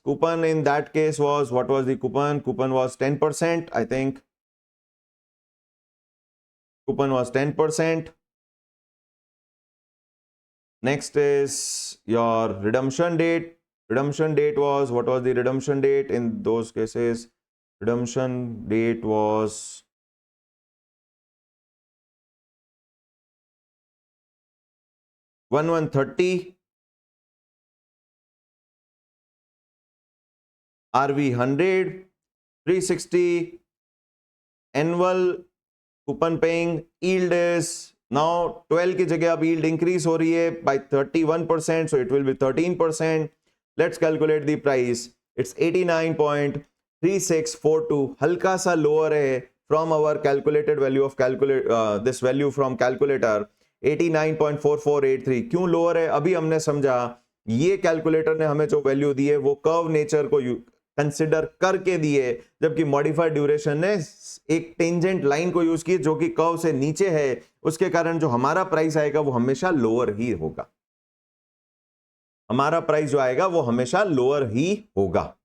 Coupon in that case was, what was the coupon? Coupon was 10%, I think. Coupon was 10%. Next is your redemption date. Redemption date was, what was the redemption date in those cases? Redemption date was 1130. RV 100, 360 annual coupon paying. Yield is now 12 की जगह अब yield increase हो रही है by 31%, so it will be 13%. Let's calculate the price. It's 89.3642, हल्का सा lower है from our calculated value of this value from calculator 89.4483. क्यों lower है अभी हमने समझा। ये कैलकुलेटर ने हमें जो वैल्यू दी है वो कर्व नेचर को कंसिडर करके दिए, जबकि मॉडिफाइड ड्यूरेशन ने एक टेंजेंट लाइन को यूज की जो कि कर्व से नीचे है, उसके कारण जो हमारा प्राइस आएगा वो हमेशा लोअर ही होगा। हमारा प्राइस जो आएगा वो हमेशा लोअर ही होगा।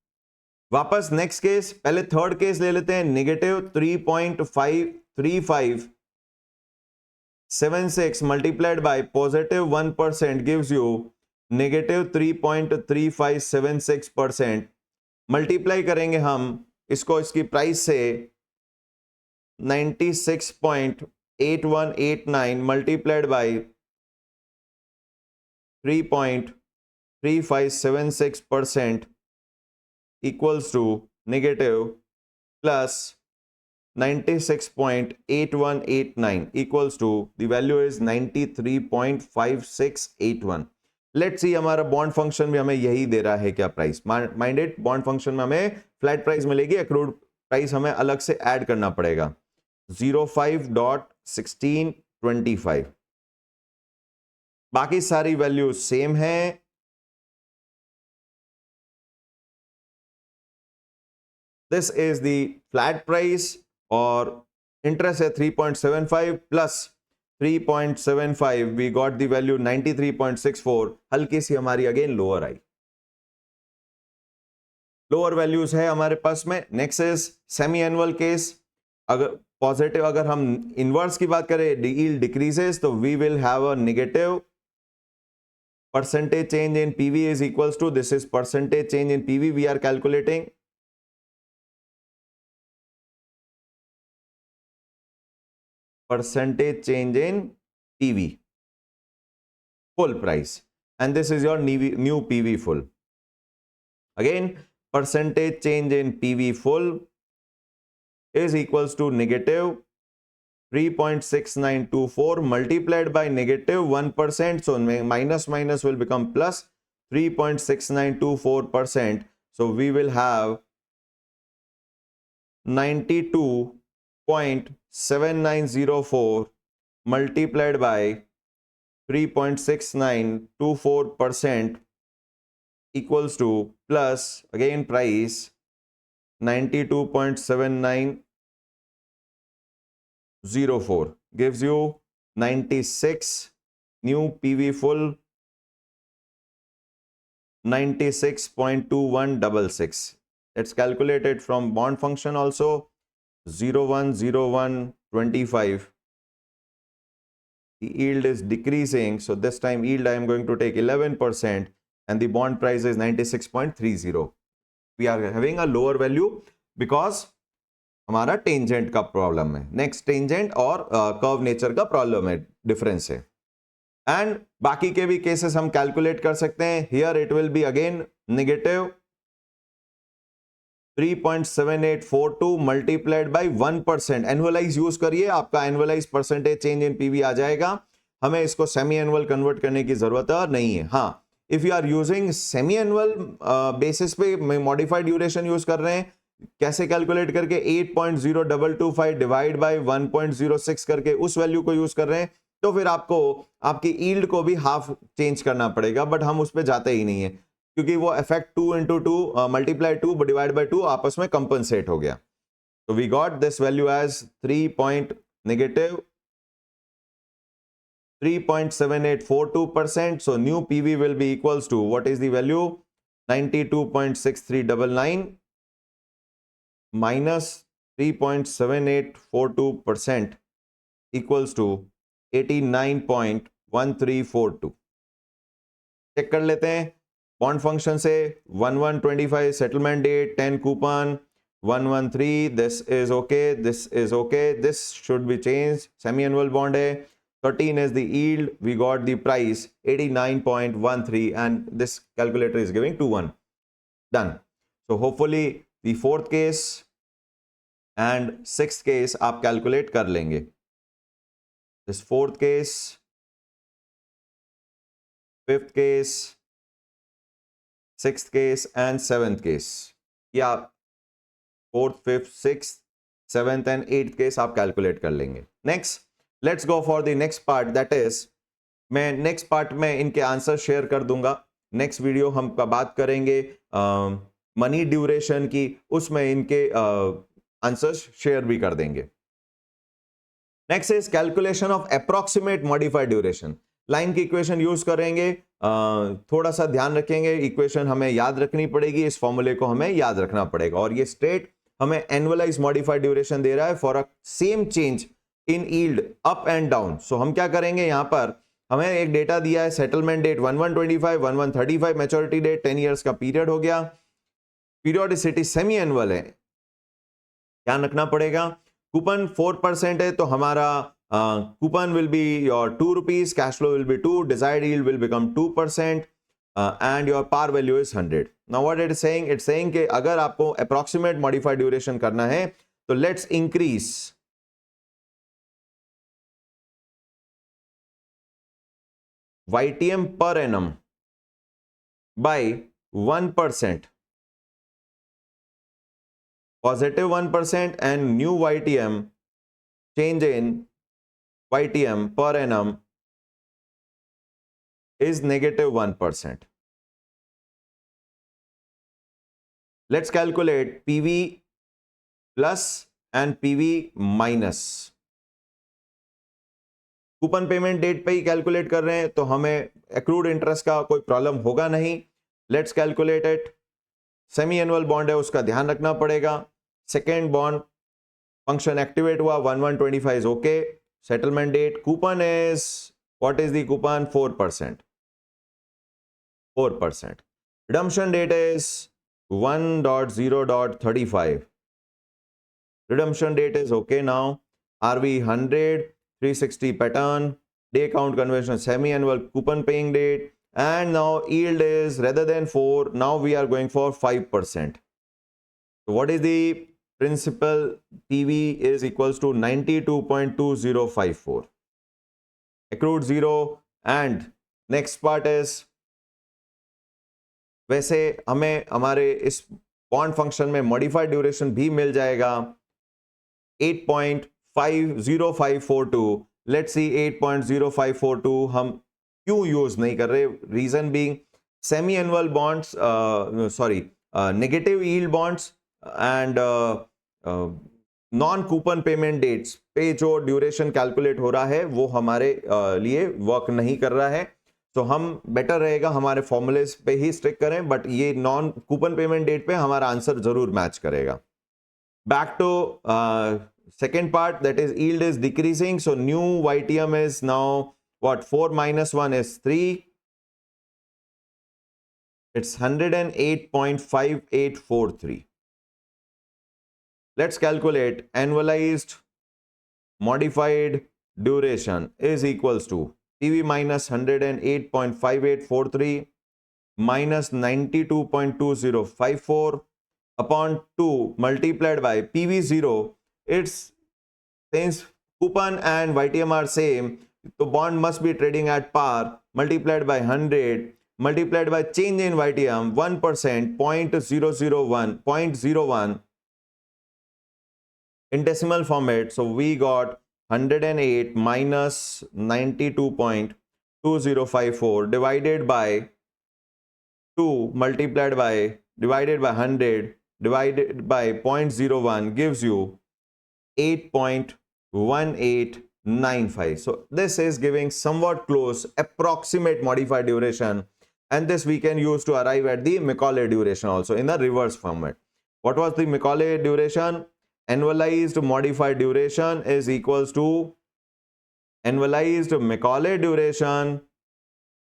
वापस नेक्स्ट केस, पहले थर्ड केस ले लेते हैं। -3.53576 multiplied by +1% gives you -3.3576%। Multiply करेंगे हम इसको इसकी प्राइस से 96.8189 multiplied by 3.3576% equals to negative plus 96.8189 equals to the value is 93.5681. Let's see हमारा बॉन्ड फंक्शन भी हमें यही दे रहा है क्या प्राइस। माइंडेड बॉन्ड फंक्शन में हमें फ्लैट प्राइस मिलेगी, एक्रूड प्राइस हमें अलग से ऐड करना पड़ेगा 05.1625। बाकी सारी वैल्यूज सेम है। This is the flat price और इंटरेस्ट है 3.75 plus 3.75 we got the value 93.64। हल्की सी हमारी अगेन लोअर आई, लोअर वैल्यूज है हमारे पास में। Next is semi annual case. अगर पॉजिटिव, अगर हम इनवर्स की बात करें, यील्ड डिक्रीजेस, तो we will have a negative percentage change in PV is equals to, this is percentage change in PV we are calculating, percentage change in PV full price, and this is your new PV full. Again, percentage change in PV full is equals to negative 3.6924 multiplied by negative 1%, so minus minus will become plus 3.6924%, so we will have 92.7904 multiplied by 3.6924% equals to plus again price 92.7904 gives you 96 new PV full 96.2166. Let's calculate it from bond function also. 01/01/25. The yield is decreasing, so this time yield I am going to take 11% and the bond price is 96.30. We are having a lower value because हमारा tangent का problem है। Next tangent और curve nature का problem है, difference है। And बाकी के भी केसेस हम कैलकुलेट कर सकते हैं। Here it will be again negative 3.7842 multiplied by 1%। Annualize use करिए, आपका annualize percentage change in PV आ जाएगा। हमें इसको सेमी एनुअल कन्वर्ट करने की जरूरत नहीं है। हाँ, if you are using semi annual basis पे मॉडिफाइड ड्यूरेशन यूज कर रहे हैं, कैसे कैलकुलेट करके 8.0225 डिवाइड बाय 1.06 करके उस वैल्यू को यूज कर रहे हैं, तो फिर आपको आपकी यील्ड को भी हाफ चेंज करना पड़ेगा, बट हम उस पर जाते ही नहीं है क्योंकि वो effect 2 into 2 multiply 2 divide by 2 आपस में कंपनसेट हो गया. तो we got this value as 3.7842%. So new PV will be equals to, what is the value? 92.6399 minus 3.7842% equals to 89.1342. Check कर लेते हैं बॉन्ड फंक्शन से. 1125 settlement date, 10 coupon, 113, this is okay, this is okay, this should be change. Semi annual bond है. 13 is the yield. We got the price 89.13 and this calculator is giving 21. Done. So hopefully the fourth case and sixth case आप calculate कर लेंगे. This fourth case, fifth case, sixth case and seventh case. या fourth, fifth, sixth, seventh and eighth case आप calculate कर लेंगे. Next. Let's go for the next part, that is मैं next part में इनके आंसर शेयर कर दूंगा. Next video हम बात करेंगे मनी ड्यूरेशन की, उसमें इनके आंसर्स शेयर भी कर देंगे. Next is calculation of approximate modified duration. Line की इक्वेशन यूज करेंगे. थोड़ा सा ध्यान रखेंगे, इक्वेशन हमें याद रखनी पड़ेगी, इस फॉर्मूले को हमें याद रखना पड़ेगा. और ये स्ट्रेट हमें एनुअलाइज मॉडिफाइड ड्यूरेशन दे रहा है for a same change in yield up and down. So हम क्या करेंगे, यहां पर हमें एक डेटा दिया है, settlement date 1125, 1135, maturity date 10 years का पीरियड हो गया. पीरियोडिसिटी सेमी एनुअल है, ध्यान रखना पड़ेगा. कूपन 4% है, तो हमारा coupon will be your 2 rupees, cash flow will be 2, desired yield will become 2%, and your par value is 100. Now what it is saying, it's saying कि अगर आपको अप्रोक्सीमेट मॉडिफाइड ड्यूरेशन करना है तो let's increase YTM per annum by 1%, positive 1%, and new YTM, change in YTM per annum is negative 1%. Let's calculate PV plus and PV minus. Coupon payment date पे ही calculate कर रहे हैं तो हमें एक्रूड इंटरेस्ट का कोई प्रॉब्लम होगा नहीं. Let's calculate it. Semi annual bond है, उसका ध्यान रखना पड़ेगा. सेकेंड बॉन्ड फंक्शन एक्टिवेट हुआ, 1125 is okay. Settlement date, coupon is, what is the coupon? 4%. 4%. Redemption date is 1.0.35. Redemption date is okay. Now RV 100, 360 pattern, day count convention, semi-annual coupon paying date, and now yield is rather than 4, now we are going for 5%. So what is the principal? PV is equals to 92.2054. Accrued 0. And next part is, वैसे हमें हमारे इस bond function में modified duration भी मिल जाएगा 8.0542. Let's see 8.0542 हम क्यों use नहीं कर रहे. Reason being semi annual bonds, sorry negative yield bonds and non coupon payment dates पे जो ड्यूरेशन कैलकुलेट हो रहा है वो हमारे लिए वर्क नहीं कर रहा है. तो हम बेटर रहेगा हमारे फॉर्मूलेस पे ही स्टिक करें, बट ये नॉन कूपन पेमेंट डेट पे हमारा आंसर जरूर मैच करेगा. Back to second part, that is yield is decreasing, so new YTM is now what? 4 minus 1 is 3. It's 108.5843. Let's calculate annualized modified duration is equals to PV minus 108.5843 minus 92.2054 upon 2 multiplied by PV0. It's, since coupon and YTM are same, so bond must be trading at par, multiplied by 100 multiplied by change in YTM 1%, 0.001 in decimal format. So we got 108 minus 92.2054 divided by 2 multiplied by divided by 100 divided by 0.01 gives you 8.1895. So this is giving somewhat close approximate modified duration, and this we can use to arrive at the Macaulay duration also in the reverse format. What was the Macaulay duration? Annualized modified duration is equals to annualized Macaulay duration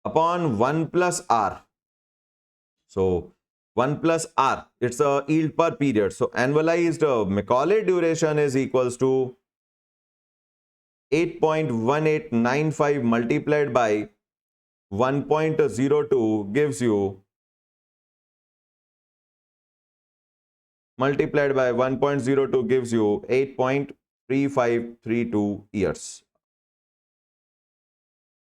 upon 1 plus R. So 1 plus R, it's a yield per period. So annualized Macaulay duration is equals to 8.1895 multiplied by 1.02 gives you, multiplied by 1.02 gives you 8.3532 years.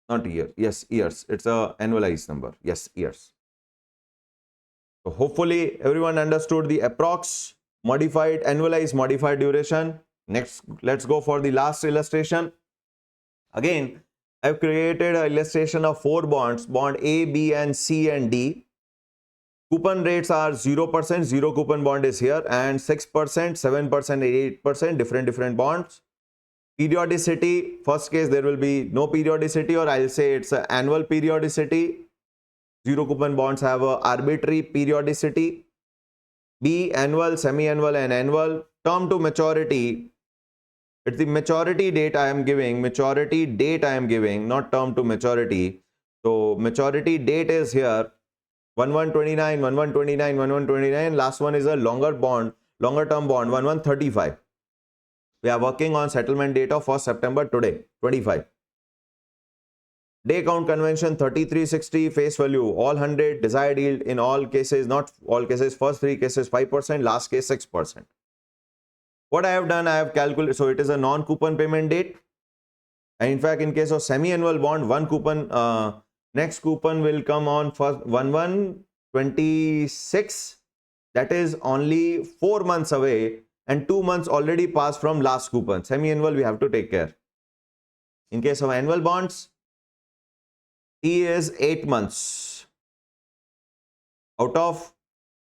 Not year, yes, years. It's a annualized number. Yes, years. So hopefully everyone understood the approx modified, annualized modified duration. Next, let's go for the last illustration. Again, I've created an illustration of 4 bonds, bond A, B, and C and D. Coupon rates are 0%, zero coupon bond is here, and 6%, 7%, 8%, different bonds. Periodicity, first case there will be no periodicity, or I'll say it's an annual periodicity. Zero coupon bonds have a arbitrary periodicity. B, annual, semi-annual, and annual. Term to maturity, it's the maturity date I am giving, not term to maturity. So maturity date is here 1129, 1129, 1129. Last one is a longer bond, longer term bond, 1135. We are working on settlement date of 1st September today, 25. Day count convention 3360, face value all 100, desired yield in all cases, not all cases, first 3 cases 5%, last case 6%. What I have done, I have calculated, so it is a non-coupon payment date. And in fact, in case of semi-annual bond, one coupon, next coupon will come on first 11/26. That is only 4 months away, and 2 months already passed from last coupon. Semi-annual we have to take care. In case of annual bonds, T is 8 months out of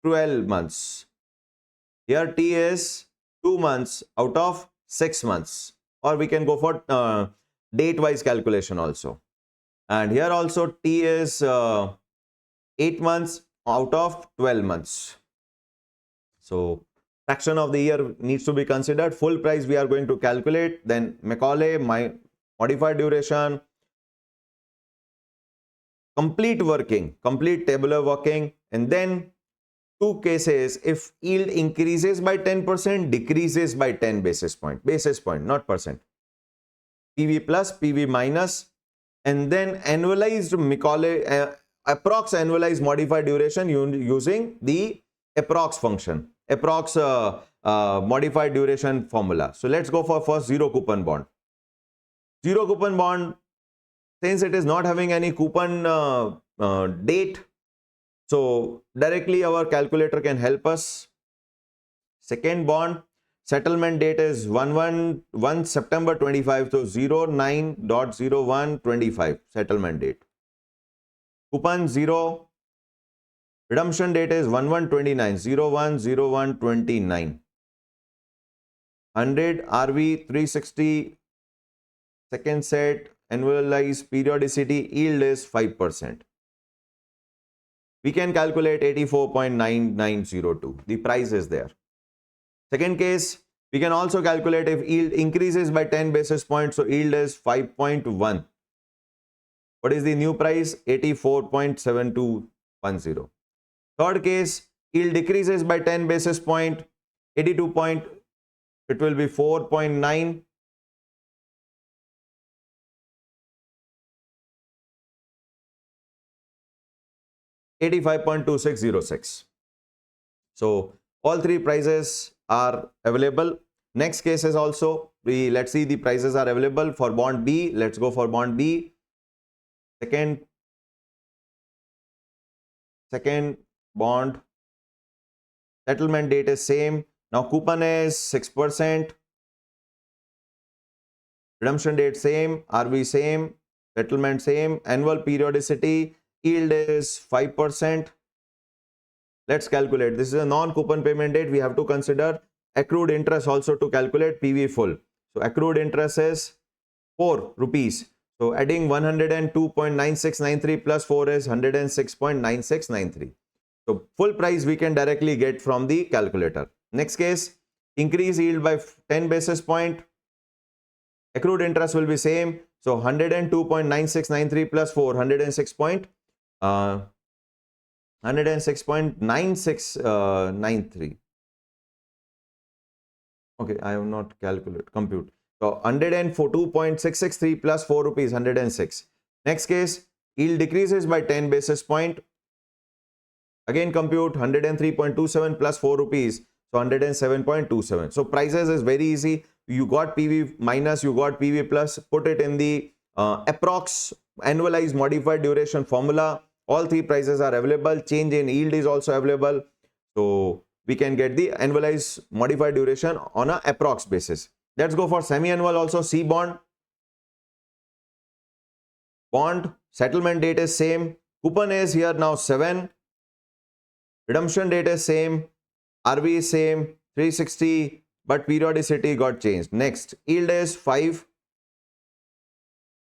12 months. Here T is 2 months out of 6 months. Or we can go for date-wise calculation also. And here also T is 8 months out of 12 months. So fraction of the year needs to be considered. Full price we are going to calculate. Then Macaulay, modified duration, complete working, complete tabular working, and then 2 cases if yield increases by 10%, decreases by 10 basis point, not percent. PV plus, PV minus, and then annualized Macaulay, approx annualized modified duration using the approx function, approx modified duration formula. So let's go for first zero coupon bond. Zero coupon bond, since it is not having any coupon date, so directly our calculator can help us. Second bond, settlement date is 1 September 25, so 09.0125 settlement date. Coupon 0, redemption date is 1129, 01/01/29. 100 RV 360, second set, annualized periodicity, yield is 5%. We can calculate 84.9902. The price is there. Second case, we can also calculate if yield increases by 10 basis points, so yield is 5.1. What is the new price? 84.7210. Third case, yield decreases by 10 basis point, 82 point, it will be 4.9. $85.2606. So all three prices are available. Next case is also, let's see the prices are available for bond B. Let's go for bond B. Second bond, settlement date is same. Now coupon is 6%, redemption date same, RV same, settlement same, annual periodicity, yield is 5%, Let's calculate. This is a non-coupon payment date. We have to consider accrued interest also to calculate PV full. So accrued interest is 4 rupees. So adding 102.9693 plus 4 is 106.9693. So full price we can directly get from the calculator. Next case, increase yield by 10 basis point. Accrued interest will be same. So 102.9693 plus 4, 106.9693. Okay, I have not compute. So 102.663 plus 4 rupees, 106. Next case, yield decreases by 10 basis point. Again compute 103.27 plus 4 rupees. So 107.27. So prices is very easy. You got PV minus, you got PV plus, put it in the approx annualized modified duration formula. All three prices are available. Change in yield is also available. So we can get the annualized modified duration on a approx basis. Let's go for semi-annual also. C bond. Bond settlement date is same. Coupon is here now 7. Redemption date is same. RV is same. 360. But periodicity got changed. Next, yield is 5.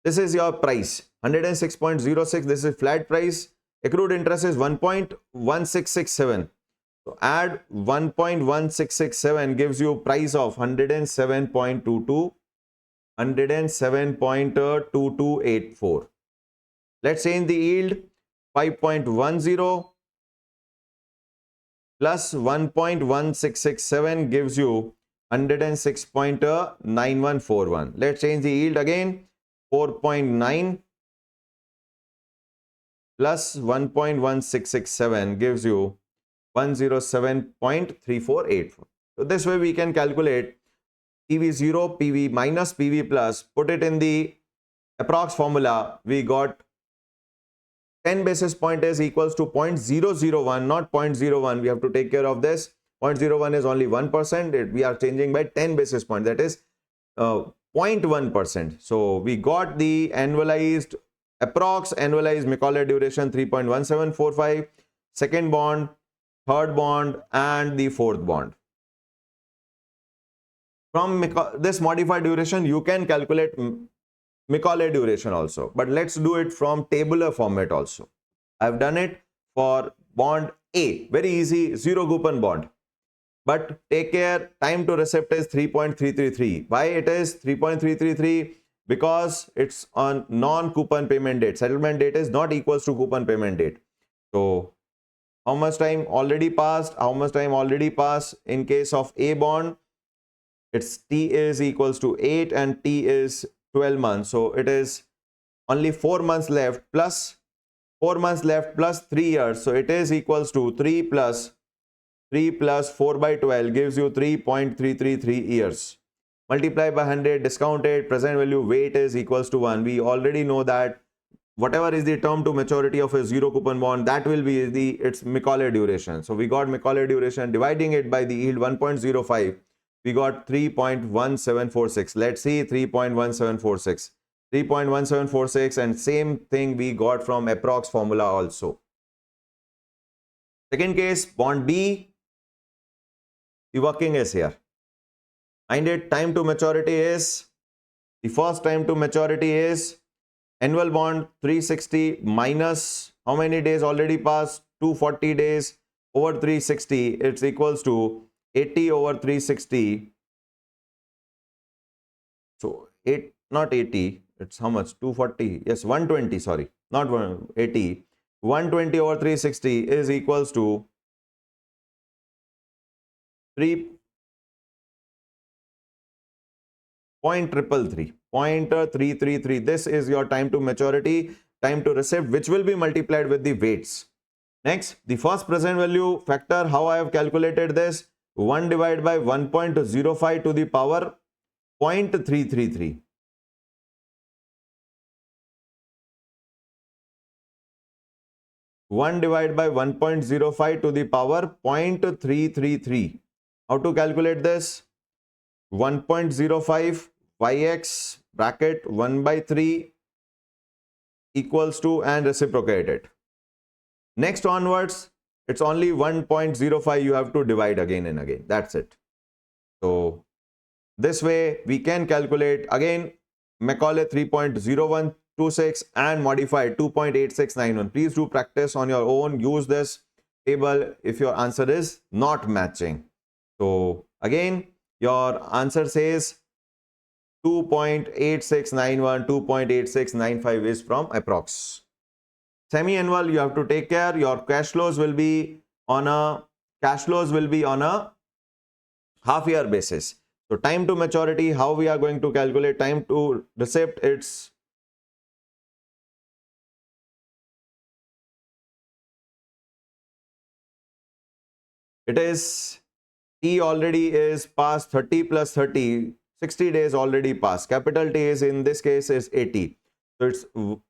This is your price. 106.06. This is flat price. Accrued interest is 1.1667. So add 1.1667 gives you price of 107.22, 107.2284. Let's change the yield. 5.10 plus 1.1667 gives you 106.9141. Let's change the yield again. 4.9 plus 1.1667 gives you 107.3484. So this way we can calculate PV0, PV minus, PV plus, put it in the approx formula. We got 10 basis point is equals to 0.001, not 0.01. We have to take care of this. 0.01 is only 1%. We are changing by 10 basis point. That is 0.1%. So we got the annualized, approx annualized Macaulay duration 3.1745, second bond, third bond, and the fourth bond. From this modified duration, you can calculate Macaulay duration also, but let's do it from tabular format also. I've done it for bond A, very easy, zero coupon bond. But take care, time to receipt is 3.333. Why it is 3.333? Because it's on non-coupon payment date. Settlement date is not equals to coupon payment date. So how much time already passed? How much time already passed? In case of A bond, its T is equals to 8 and T is 12 months. So it is only 4 months left plus 4 months left plus 3 years. So it is equals to 3 plus 4 by 12 gives you 3.333 years. Multiply by 100, discounted, present value, weight is equals to 1. We already know that whatever is the term to maturity of a zero coupon bond, that will be its Macaulay duration. So we got Macaulay duration, dividing it by the yield 1.05. We got 3.1746. Let's see 3.1746. 3.1746, and same thing we got from approx formula also. Second case, bond B. The working is here. Find it, time to maturity is, the first time to maturity is annual bond 360 minus how many days already passed? 240 days over 360. It's equals to 80 over 360. So not 80. It's how much? 240. Yes, 120. Sorry, not 80. 120 over 360 is equals to 3.333. This is your time to maturity, time to receipt, which will be multiplied with the weights. Next, the first present value factor, how I have calculated this, 1 divided by 1.05 to the power 0.333. One divided by 1.05 to the power 0.333. How to calculate this? 1.05 yx bracket 1 by 3 equals to, and reciprocate it. Next onwards, it's only 1.05. You have to divide again and again. That's it. So this way we can calculate again Macaulay 3.0126 and modified 2.8691. Please do practice on your own. Use this table if your answer is not matching. So again, your answer says 2.8691, 2.8695 is from approx. Semi-annual, you have to take care. Your cash flows will be on a half year basis. So time to maturity, how we are going to calculate time to receipt? It is T already is past 30 plus 30, 60 days already passed. Capital T is in this case is 80. So it's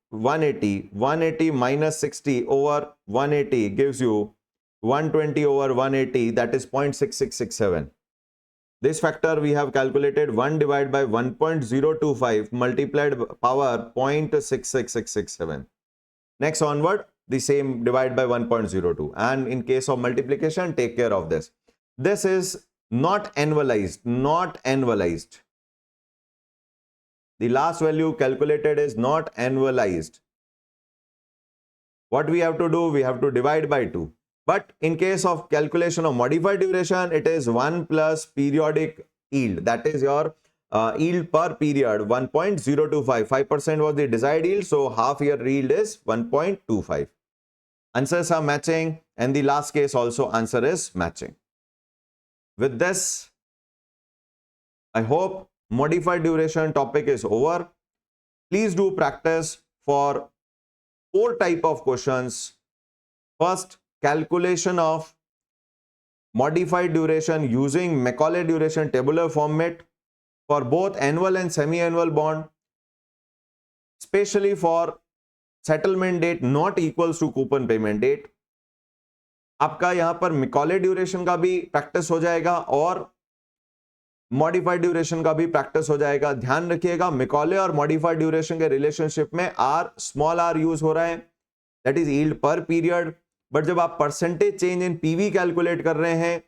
180. 180 minus 60 over 180 gives you 120 over 180, that is 0.6667. This factor we have calculated 1 divided by 1.025 multiplied power 0.66667. Next onward, the same divide by 1.02. And in case of multiplication, take care of this. This is not annualized, not annualized. The last value calculated is not annualized. What we have to do? We have to divide by 2. But in case of calculation of modified duration, it is 1 plus periodic yield. That is your yield per period, 1.025. 5% was the desired yield. So half year yield is 1.25. Answers are matching. And the last case also answer is matching. With this, I hope modified duration topic is over. Please do practice for 4 type of questions. First, calculation of modified duration using Macaulay duration tabular format for both annual and semi-annual bond, especially for settlement date not equals to coupon payment date. आपका यहां पर Macaulay duration का भी practice हो जाएगा और modified duration का भी प्रैक्टिस हो जाएगा. ध्यान रखिएगा, Macaulay और मॉडिफाइड ड्यूरेशन के रिलेशनशिप में आर, स्मॉल आर यूज हो रहा है, that is yield per period. But जब आप percentage change in PV calculate कर रहे हैं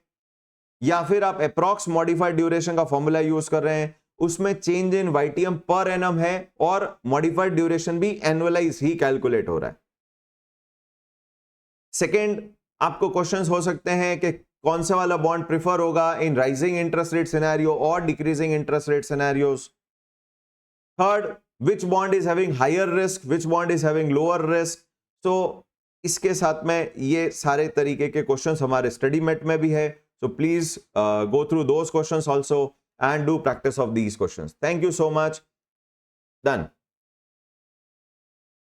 या फिर आप अप्रॉक्स मॉडिफाइड ड्यूरेशन का फॉर्मूला यूज कर रहे हैं, उसमें change in YTM per annum है और मॉडिफाइड ड्यूरेशन भी एनुअलाइज ही कैलकुलेट हो रहा है. सेकेंड, आपको क्वेश्चंस हो सकते हैं कि कौन सा वाला बॉन्ड प्रिफर होगा in rising interest rate scenario और decreasing interest rate scenarios. Third, which bond is having higher risk, which bond is having lower risk. So इसके साथ में ये सारे तरीके के क्वेश्चंस हमारे स्टडी मेट में भी है. So please go through those questions also and do practice of these questions. Thank you so much. Done.